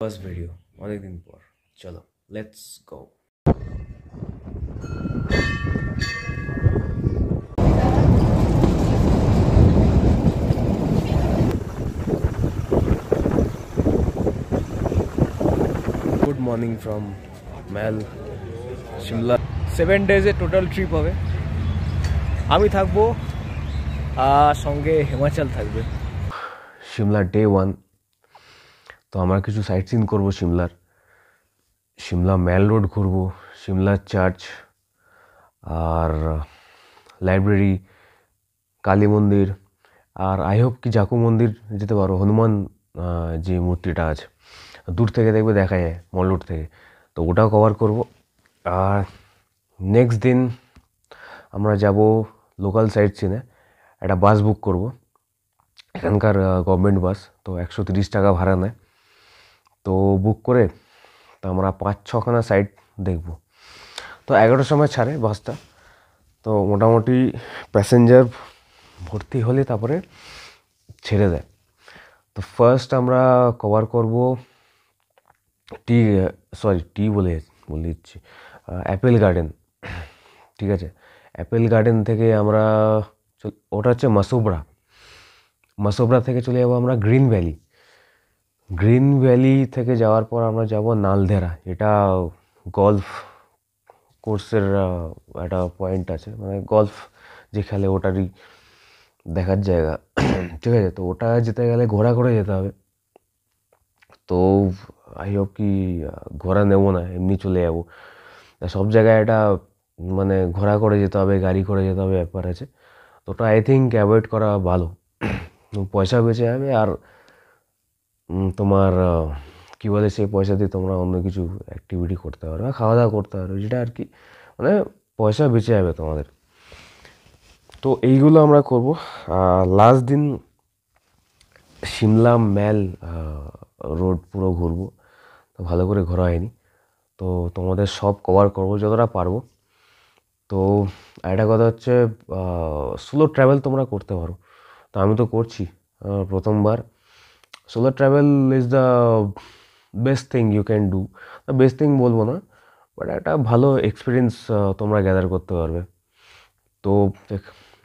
First video অনেকদিন পর। চলো let's go. Good morning from mall Shimla. 7 ডেজের টোটাল ট্রিপ হবে। আমি থাকবো আর সঙ্গে হিমাচল থাকবে। শিমলা ডে 1। তো আমরা কিছু সাইট সিন করবো শিমলার। শিমলা ম্যাল রোড ঘুরবো, শিমলা চার্চ আর লাইব্রেরি, কালী মন্দির, আর আই হোপ কি জাকু মন্দির যেতে পারো। হনুমান যে মূর্তিটা আছে দূর থেকে দেখবে, দেখা যায় মল রোড থেকে, তো ওটাও কভার করব। আর নেক্সট দিন আমরা যাব লোকাল সাইট সিনে। একটা বাস বুক করব, এখানকার গভর্নমেন্ট বাস। তো 130 টাকা ভাড়া নেয়। তো বুক করে তো আমরা 5-6খানা সাইট দেখব। তো 11টার সময় ছাড়ে বাসটা। তো মোটামুটি প্যাসেঞ্জার ভর্তি হলে তারপরে ছেড়ে দেয়। তো ফার্স্ট আমরা কভার করব টি বলে দিচ্ছি, অ্যাপেল গার্ডেন। ঠিক আছে, অ্যাপেল গার্ডেন থেকে আমরা ওটা হচ্ছে মাসোবরা থেকে চলে যাবো আমরা গ্রিন ভ্যালি। গ্রিন ভ্যালি থেকে যাওয়ার পর আমরা যাব নালদেহরা। এটা গলফ কোর্সের একটা পয়েন্ট আছে, মানে গলফ যে খেলে ওটারই দেখার জায়গা। ঠিক আছে, তো ওটা যেতে গেলে ঘোড়া করে যেতে হবে। তো আই হোপ কি ঘোড়া নেবো না, এমনি চলে যাবো। সব জায়গায় এটা মানে ঘোড়া করে যেতে হবে, গাড়ি করে যেতে হবে, ব্যাপার আছে। তো ওটা আই থিঙ্ক অ্যাভয়েড করা ভালো। পয়সা বেঁচে যাবে, আর তোমার কী বলে, সেই পয়সা দিয়ে তোমরা অন্য কিছু অ্যাক্টিভিটি করতে পারবে, খাওয়া দাওয়া করতে পারবে, যেটা আর কি মানে পয়সা বেঁচে যাবে তোমাদের। তো এইগুলো আমরা করব। লাস্ট দিন শিমলা ম্যাল রোড পুরো ঘুরবো। তো ভালো করে ঘোরা হয়নি, তো তোমাদের সব কভার করবো যতটা পারবো। তো একটা কথা হচ্ছে, সোলো ট্রাভেল তোমরা করতে পারো। তো আমি তো করছি প্রথমবার। Solo travel is the best thing you can do. Best thing বলবো না, বাট একটা ভালো এক্সপিরিয়েন্স তোমরা গ্যাদার করতে পারবে। তো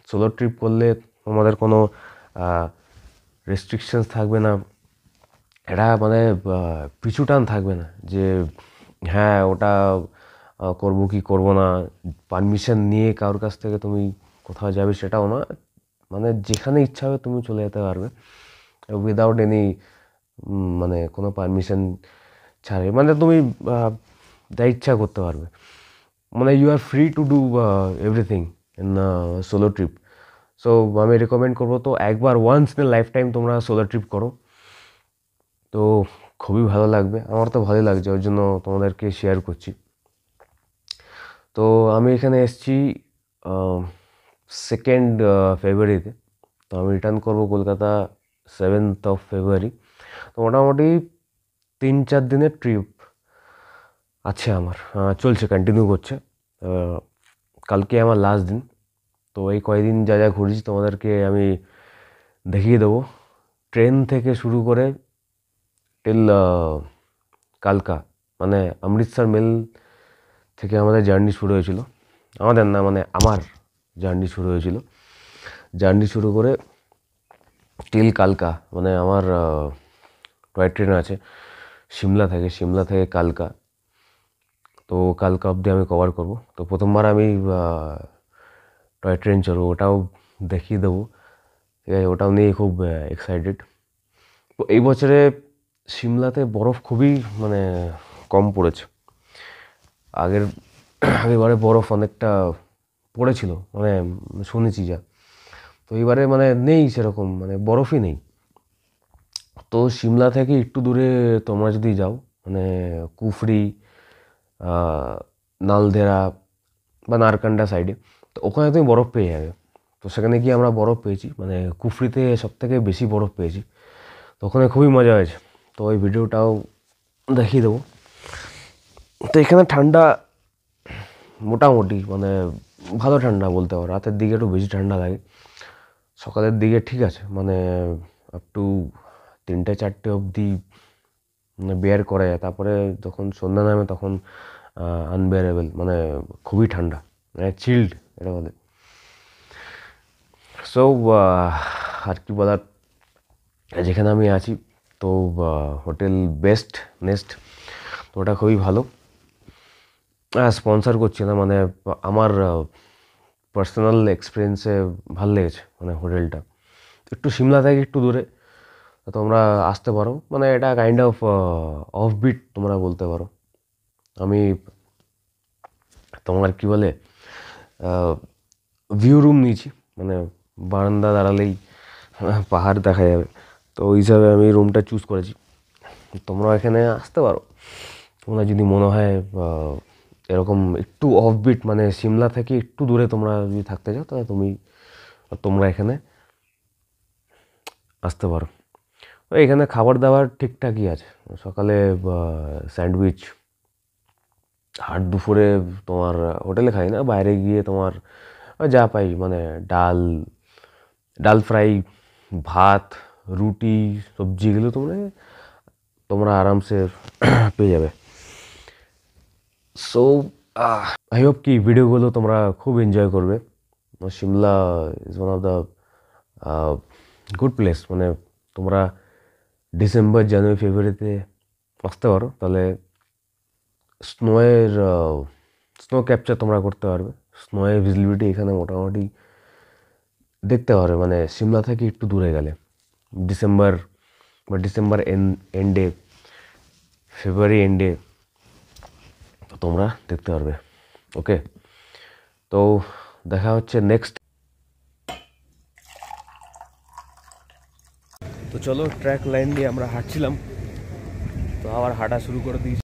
সোলো ট্রিপ করলে তোমাদের কোনো রেস্ট্রিকশনস থাকবে না। এটা মানে পিছু টান থাকবে না যে হ্যাঁ ওটা করবো কি করবো না। পারমিশন নিয়ে কারোর কাছ থেকে তুমি কোথাও যাবে সেটাও না, মানে যেখানে ইচ্ছা হবে তুমি চলে যেতে পারবে উইদাউট এনি মানে কোনো পারমিশন ছাড়ে। মানে তুমি যা ইচ্ছা করতে পারবে, মানে you are free to do everything in solo trip. So আমি রেকমেন্ড করবো, তো একবার ওয়ান্স ইন লাইফ টাইম তোমরা সোলো ট্রিপ করো। তো খুবই ভালো লাগবে, আমার তো ভালোই লাগছে, ওই জন্য তোমাদেরকে শেয়ার করছি। তো আমি এখানে এসেছি 2nd ফেব্রুয়ারিতে। তো আমি রিটার্ন করবো কলকাতা 7th of February। তো মোটামুটি 3-4 দিনের ট্রিপ আছে আমার, চলছে, কন্টিনিউ করছে। কালকে আমার লাস্ট দিন। তো এই কয়েকদিন যা যা ঘুরেছি তোমাদেরকে আমি দেখিয়ে দেবো, ট্রেন থেকে শুরু করে টিল কালকা। মানে অমৃতসর মেল থেকে আমাদের জার্নি শুরু হয়েছিল, আমাদের না মানে আমার জার্নি শুরু হয়েছিল। জার্নি শুরু করে টিল কালকা, মানে আমার টয় ট্রেন আছে সিমলা থেকে কালকা। তো কালকা অবধি আমি কভার করব। তো প্রথমবার আমি টয় ট্রেন চড়বো, ওটাও দেখিয়ে দেবো। ঠিক আছে, ওটাও নিয়ে খুব এক্সাইটেড। তো এই বছরে সিমলাতে বরফ খুবই মানে কম পড়েছে। আগেরবারে বরফ অনেকটা পড়েছিল, মানে শুনেছি যা। তো এইবারে মানে নেই সেরকম, মানে বরফই নেই। তো সিমলা থেকে একটু দূরে তোমরা যদি যাও, মানে কুফরি, নালদেহরা বা নারকান্ডা সাইডে, তো ওখানে তুমি বরফ পেয়ে যাবে। তো সেখানে গিয়ে আমরা বরফ পেয়েছি, মানে কুফরিতে সবথেকে বেশি বরফ পেয়েছি। তো ওখানে খুবই মজা হয়েছে, তো ওই ভিডিওটাও দেখিয়ে দেবো। তো এখানে ঠান্ডা মোটামুটি মানে ভালো ঠান্ডা বলতে পারো। রাতের দিকে একটু বেশি ঠান্ডা লাগে, সকালের দিকে ঠিক আছে, মানে আপ টু 3-4 অবধি বেয়ার করা যায়। তারপরে যখন সন্ধ্যা নামে তখন আনবেয়ারেবল, মানে খুবই ঠান্ডা, মানে চিল্ড এটা বলে। সো আর কি বলার, যেখানে আমি আছি তো হোটেল বেস্ট নেস্ট, তো ওটা খুবই ভালো। স্পন্সার করছি না, মানে আমার পার্সোনাল এক্সপিরিয়েন্সে ভালো লেগেছে মানে হোটেলটা। একটু সিমলা থেকে একটু দূরে, তোমরা আসতে পারো, মানে এটা কাইন্ড অফ অফবিট তোমরা বলতে পারো। আমি তোমার কি বলে ভিউ রুম নিয়েছি, মানে বারান্দা দাঁড়ালেই পাহাড় দেখা যাবে, তো ওই হিসাবে আমি রুমটা চুজ করেছি। তোমরা এখানে আসতে পারো, তোমরা যদি মনে হয় এরকম একটু অফবিট, মানে সিমলা থেকে একটু দূরে তোমরা যদি থাকতে চাও, তাহলে তোমরা এখানে আসতে পারো। তো এখানে খাবার দাবার ঠিকঠাকই আছে, সকালে স্যান্ডউইচ, আর দুপুরে তোমার হোটেলে খাই না, বাইরে গিয়ে তোমার যা পাই, মানে ডাল ফ্রাই, ভাত, রুটি, সবজি, এগুলো তোমরা আরামসে পেয়ে যাবে। সো আই হোপ কি ভিডিওগুলো তোমরা খুব এনজয় করবে। Shimla is one of the good place, মানে তোমরা ডিসেম্বর, জানুয়ারি, ফেব্রুয়ারিতে আসতে পারো, তাহলে স্নো ক্যাপচার তোমরা করতে পারবে। স্নোয়ের ভিজিবিলিটি এখানে মোটামুটি দেখতে পারবে, মানে সিমলা থেকে একটু দূরে গেলে ডিসেম্বর এন্ডে, ফেব্রুয়ারি এন্ডে তোমরা দেখতে পারবে। ওকে, তো দেখা হচ্ছে নেক্সট। তো চলো, ট্র্যাক লাইন দিয়ে আমরা হাঁটছিলাম, তো আবার হাঁটা শুরু করে দিয়েছি।